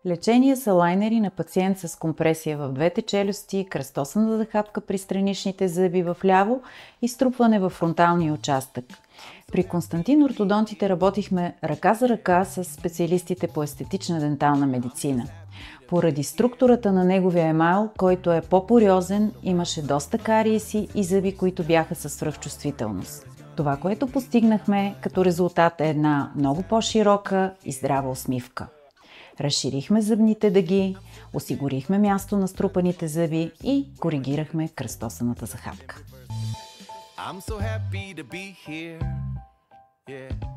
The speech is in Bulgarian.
Лечение с алайнери на пациент с компресия в двете челюсти, кръстосана захапка при страничните зъби в ляво и струпване във фронталния участък. При Константин ортодонтите работихме ръка за ръка с специалистите по естетична дентална медицина. Поради структурата на неговия емайл, който е по-пориозен, имаше доста кариеси и зъби, които бяха със свръхчувствителност. Това, което постигнахме като резултат е една много по-широка и здрава усмивка. Разширихме зъбните дъги, осигурихме място на струпаните зъби и коригирахме кръстосаната захапка. I'm so happy to be here. Yeah.